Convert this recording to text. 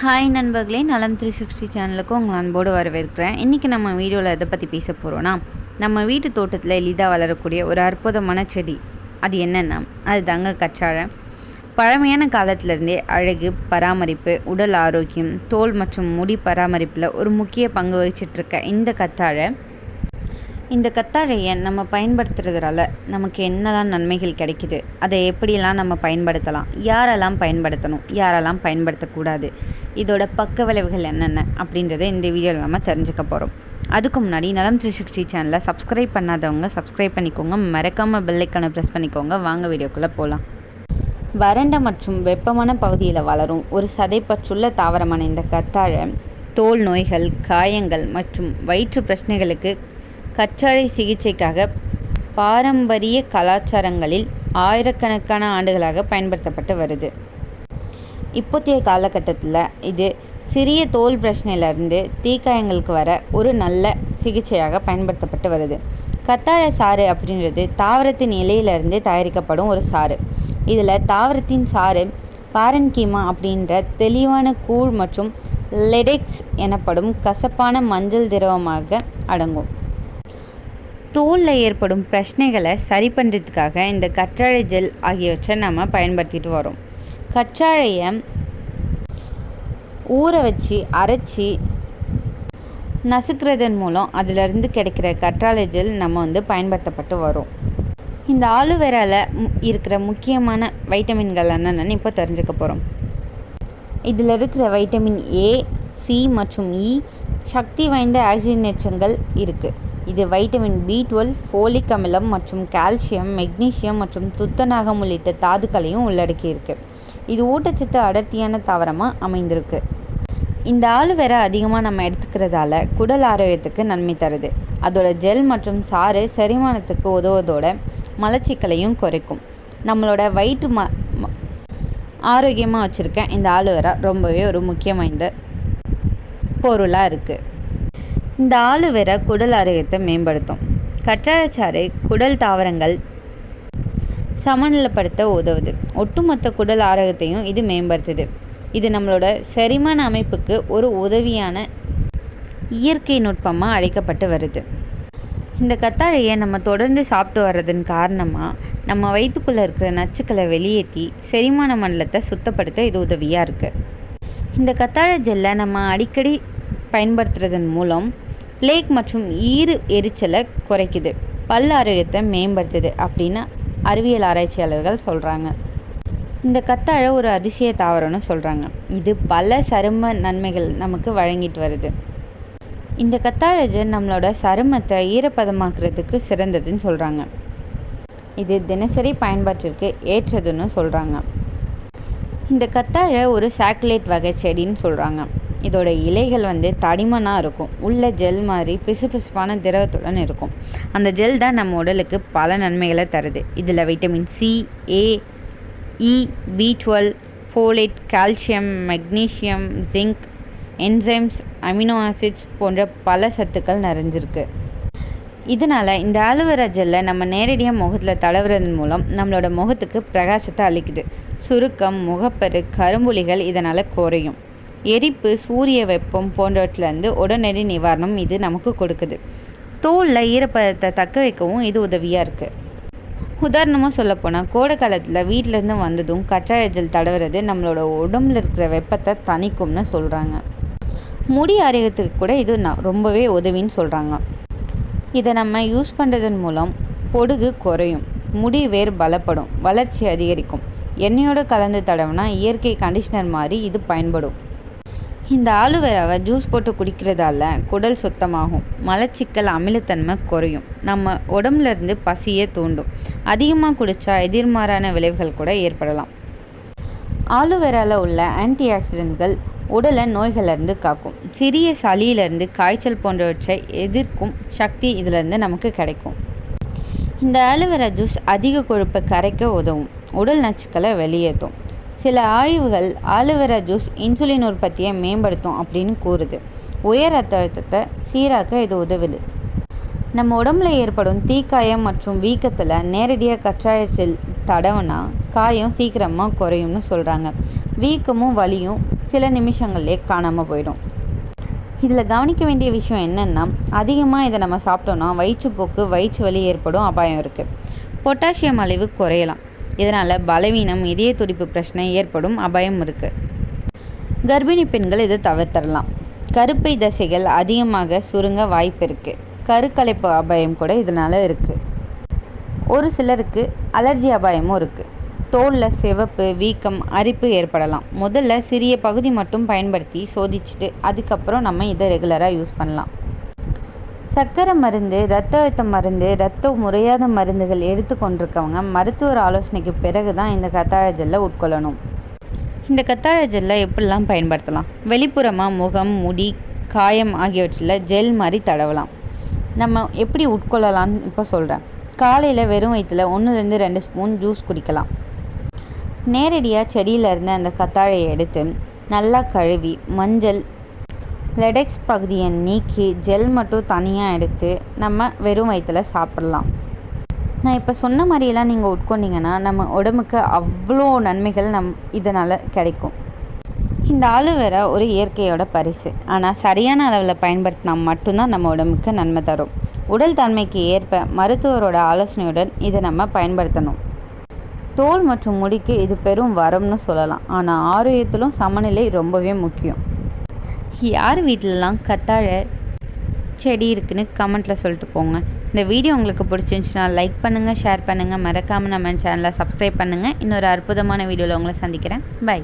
Hi நண்பர்களே, நலம் 360 சேனலுக்கு உங்கள் அன்போடு வரவேற்கிறேன். இன்றைக்கி நம்ம வீடியோவில் எதை பற்றி பேச போகிறோன்னா, நம்ம வீட்டு தோட்டத்தில் எளிதாக வளரக்கூடிய ஒரு அற்புதமான செடி. அது என்னென்னா, அது தாங்க கற்றாழை. பழமையான காலத்திலேருந்தே அழகு, பராமரிப்பு, உடல் ஆரோக்கியம், தோல் மற்றும் முடி பராமரிப்பில் ஒரு முக்கிய பங்கு வகிச்சிட்ருக்க இந்த கத்தாழையை நம்ம பயன்படுத்துறதுனால நமக்கு என்னெல்லாம் நன்மைகள் கிடைக்குது, அதை எப்படியெல்லாம் நம்ம பயன்படுத்தலாம், யாரெல்லாம் பயன்படுத்தணும், யாரெல்லாம் பயன்படுத்தக்கூடாது, இதோட பக்க விளைவுகள் என்னென்ன அப்படின்றத இந்த வீடியோவில் நம்ம தெரிஞ்சுக்க போகிறோம். அதுக்கு முன்னாடி நலம் 360 சேனலை சப்ஸ்கிரைப் பண்ணாதவங்க சப்ஸ்கிரைப் பண்ணிக்கோங்க, மறக்காமல் பெல் ஐக்கானை ப்ரெஸ் பண்ணிக்கோங்க. வாங்க வீடியோக்குள்ளே போகலாம். வறண்ட மற்றும் வெப்பமான பகுதியில் வளரும் ஒரு சதைப்பற்றுள்ள தாவரமான இந்த கத்தாழை தோல் நோய்கள், காயங்கள் மற்றும் வயிற்று பிரச்சனைகளுக்கு கற்றாழை சிகிச்சைக்காக பாரம்பரிய கலாச்சாரங்களில் ஆயிரக்கணக்கான ஆண்டுகளாக பயன்படுத்தப்பட்டு வருது. இப்போதைய காலகட்டத்தில் இது சிறிய தோல் பிரச்சனையிலிருந்து தீக்காயங்களுக்கு வர ஒரு நல்ல சிகிச்சையாக பயன்படுத்தப்பட்டு வருது. கத்தாழை சாறு அப்படின்றது தாவரத்தின் இலையிலிருந்து தயாரிக்கப்படும் ஒரு சாறு. இதில் தாவரத்தின் சாறு பாரன்கீமா அப்படின்ற தெளிவான கூழ் மற்றும் லெடெக்ஸ் எனப்படும் கசப்பான மஞ்சள் திரவமாக அடங்கும். தோலில் ஏற்படும் பிரச்சனைகளை சரி பண்ணுறதுக்காக இந்த கற்றாழை ஜெல் ஆகியவற்றை நம்ம பயன்படுத்திட்டு வரோம். கற்றாழையை ஊற வச்சு அரைச்சி நசுக்கிறதன் மூலம் அதிலிருந்து கிடைக்கிற கற்றாழை ஜெல் நம்ம பயன்படுத்தப்பட்டு வரோம். இந்த ஆலுவேராவில் இருக்கிற முக்கியமான வைட்டமின்கள் என்னென்னு இப்போ தெரிஞ்சுக்க போகிறோம். இதில் இருக்கிற வைட்டமின் ஏ, சி மற்றும் இ சக்தி வாய்ந்த ஆக்சிஜனேற்றங்கள் இருக்குது. இது வைட்டமின் B12, ஃபோலிக் அமிலம் மற்றும் கால்சியம், மெக்னீசியம் மற்றும் துத்தநாகம் உள்ளிட்ட தாதுக்களையும் உள்ளடக்கியிருக்கு. இது ஊட்டச்சத்து அடர்த்தியான தாவரமாக அமைந்திருக்கு. இந்த ஆலுவேரா அதிகமாக நம்ம எடுத்துக்கிறதால குடல் ஆரோக்கியத்துக்கு நன்மை தருது. அதோட ஜெல் மற்றும் சாறு செரிமானத்துக்கு உதவுவதோட மலச்சிக்கலையும் குறைக்கும். நம்மளோட வயிற்று ஆரோக்கியமாக வச்சுருக்க இந்த ஆலுவேரா ரொம்பவே ஒரு முக்கியம் வாய்ந்த பொருளாக இருக்குது. இந்த ஆலுவேரா குடல் ஆரோக்கியத்தை மேம்படுத்தும். கற்றாழைச்சாறு குடல் தாவரங்கள் சமநிலைப்படுத்த உதவுது. ஒட்டுமொத்த குடல் ஆரோக்கியத்தையும் இது மேம்படுத்துது. இது நம்மளோட செரிமான அமைப்புக்கு ஒரு உதவியான இயற்கை நுட்பமாக அழைக்கப்பட்டு வருது. இந்த கத்தாழையை நம்ம தொடர்ந்து சாப்பிட்டு வர்றதன் காரணமாக நம்ம வயிற்றுக்குள்ளே இருக்கிற நச்சுக்களை வெளியேற்றி செரிமான மண்டலத்தை சுத்தப்படுத்த இது உதவியாக இருக்குது. இந்த கத்தாழை ஜெல்லை நம்ம அடிக்கடி பயன்படுத்துறதன் மூலம் பிளேக் மற்றும் ஈறு எரிச்சலை குறைக்குது, பல் ஆரோக்கியத்தை மேம்படுத்துது அப்படின்னு அறிவியல் ஆராய்ச்சியாளர்கள் சொல்கிறாங்க. இந்த கத்தாழை ஒரு அதிசய தாவரம்னு சொல்கிறாங்க. இது பல சரும நன்மைகள் நமக்கு வழங்கிட்டு வருது. இந்த கத்தாழை ஜெல் நம்மளோட சருமத்தை ஈரப்பதமாக்குறதுக்கு சிறந்ததுன்னு சொல்கிறாங்க. இது தினசரி பயன்பாட்டிற்கு ஏற்றதுன்னு சொல்கிறாங்க. இந்த கத்தாழை ஒரு சாக்குலேட் வகை செடின்னு சொல்கிறாங்க. இதோட இலைகள் தடிமனாக இருக்கும், உள்ள ஜெல் மாதிரி பிசுபிசுப்பான திரவத்துடன் இருக்கும். அந்த ஜெல் தான் நம்ம உடலுக்கு பல நன்மைகளை தருது. இதில் வைட்டமின் சி, ஏ, இ, B12, folate, calcium, magnesium, zinc, enzymes, amino acids போன்ற பல சத்துக்கள் நிறைஞ்சிருக்கு. இதனால் இந்த ஆலுவேரா ஜெல்லை நம்ம நேரடியாக முகத்தில் தடவுறதன் மூலம் நம்மளோட முகத்துக்கு பிரகாசத்தை அளிக்குது. சுருக்கம், முகப்பரு, கரும்புலிகள் இதனால் குறையும். எரிப்பு, சூரிய வெப்பம் போன்றவற்றிலேருந்து உடனடி நிவாரணம் இது நமக்கு கொடுக்குது. தோலில் ஈரப்பதத்தை தக்க வைக்கவும் இது உதவியாக இருக்குது. உதாரணமாக சொல்லப்போனால் கோடை காலத்தில் வீட்டிலேருந்து வந்ததும் கற்றாழை ஜெல் தடவுறது நம்மளோட உடம்புல இருக்கிற வெப்பத்தை தணிக்கும்னு சொல்கிறாங்க. முடி ஆரோக்கியத்துக்கு கூட இது ரொம்பவே உதவின்னு சொல்கிறாங்க. இதை நம்ம யூஸ் பண்ணுறதன் மூலம் பொடுகு குறையும், முடி வேர் பலப்படும், வளர்ச்சி அதிகரிக்கும். எண்ணெயோடு கலந்து தடவுனா இயற்கை கண்டிஷனர் மாதிரி இது பயன்படும். இந்த ஆலுவேராவை ஜூஸ் போட்டு குடிக்கிறதால குடல் சுத்தமாகும், மலச்சிக்கல், அமிலத்தன்மை குறையும், நம்ம உடம்புலேருந்து பசியை தூண்டும். அதிகமாக குடித்தா எதிர்மாறான விளைவுகள் கூட ஏற்படலாம். ஆலுவேராவில் உள்ள ஆன்டி ஆக்சிடென்ட்கள் உடலை நோய்களிலிருந்து காக்கும். சிறிய சளியிலிருந்து காய்ச்சல் போன்றவற்றை எதிர்க்கும் சக்தி இதிலிருந்து நமக்கு கிடைக்கும். இந்த ஆலுவேரா ஜூஸ் அதிக கொழுப்பை கரைக்க உதவும், உடல் நச்சுக்களை வெளியேற்றும். சில ஆய்வுகள் ஆலுவேரா ஜூஸ் இன்சுலின் உற்பத்தியை மேம்படுத்தும் அப்படின்னு கூறுது. உயர் ரத்த அழுத்தத்தை சீராக்க இது உதவுது. நம்ம உடம்புல ஏற்படும் தீக்காயம் மற்றும் வீக்கத்தில் நேரடியாக கற்றாழை ஜெல் தடவுனா காயம் சீக்கிரமாக குறையும்னு சொல்கிறாங்க. வீக்கமும் வலியும் சில நிமிஷங்கள்லேயே காணாமல் போயிடும். இதில் கவனிக்க வேண்டிய விஷயம் என்னென்னா, அதிகமாக இதை நம்ம சாப்பிட்டோன்னா வயிற்றுப்போக்கு, வயிற்று வலி ஏற்படும் அபாயம் இருக்குது. பொட்டாசியம் அளவு குறையலாம். இதனால் பலவீனம், இதய துடிப்பு பிரச்சனை ஏற்படும் அபாயம் இருக்குது. கர்ப்பிணி பெண்கள் இதை தவிர்த்திடலாம். கருப்பை தசைகள் அதிகமாக சுருங்க வாய்ப்பு இருக்குது. கருக்கலைப்பு அபாயம் கூட இதனால் இருக்குது. ஒரு சிலருக்கு அலர்ஜி அபாயமும் இருக்குது. தோலில் சிவப்பு, வீக்கம், அரிப்பு ஏற்படலாம். முதல்ல சிறிய பகுதி மட்டும் பயன்படுத்தி சோதிச்சுட்டு அதுக்கப்புறம் நம்ம இதை ரெகுலராக யூஸ் பண்ணலாம். சர்க்கரை மருந்து, இரத்த அழுத்த மருந்து, இரத்தம் முறையாத மருந்துகள் எடுத்துக்கொண்டிருக்கவங்க மருத்துவர் ஆலோசனைக்கு பிறகு தான் இந்த கத்தாழை ஜெல்லை உட்கொள்ளணும். இந்த கத்தாழை ஜெல்லை எப்படிலாம் பயன்படுத்தலாம்? வெளிப்புறமாக முகம், முடி, காயம் ஆகியவற்றில் ஜெல் மாதிரி தடவலாம். நம்ம எப்படி உட்கொள்ளலான்னு இப்போ சொல்கிறேன். காலையில் வெறும் வயிற்றில் 1-2 ஸ்பூன் ஜூஸ் குடிக்கலாம். நேரடியாக செடியிலேருந்து அந்த கத்தாழையை எடுத்து நல்லா கழுவி மஞ்சள், லெடெக்ஸ் பகுதியை நீக்கி ஜெல் மட்டும் தனியாக எடுத்து நம்ம வெறும் வயிற்றில் சாப்பிட்லாம். நான் இப்போ சொன்ன மாதிரியெல்லாம் நீங்கள் உட்கொண்டீங்கன்னா நம்ம உடம்புக்கு அவ்வளோ நன்மைகள் இதனால் கிடைக்கும். இந்த ஆலோவேரா ஒரு இயற்கையோட பரிசு. ஆனால் சரியான அளவில் பயன்படுத்தினா மட்டும்தான் நம்ம உடம்புக்கு நன்மை தரும். உடல் தன்மைக்கு ஏற்ப மருத்துவரோட ஆலோசனையுடன் இதை நம்ம பயன்படுத்தணும். தோல் மற்றும் முடிக்கு இது பெரும் வரம்னு சொல்லலாம். ஆனால் ஆரோக்கியத்திலும் சமநிலை ரொம்பவே முக்கியம். யார் வீட்டிலலாம் கத்தாழை செடி இருக்குன்னு கமெண்ட்டில் சொல்லிட்டு போங்க. இந்த வீடியோ உங்களுக்கு பிடிச்சிருந்துச்சுன்னா லைக் பண்ணுங்கள், ஷேர் பண்ணுங்கள், மறக்காமல் நம்ம சேனலை சப்ஸ்கிரைப் பண்ணுங்கள். இன்னொரு அற்புதமான வீடியோவில் உங்களை சந்திக்கிறேன். பை.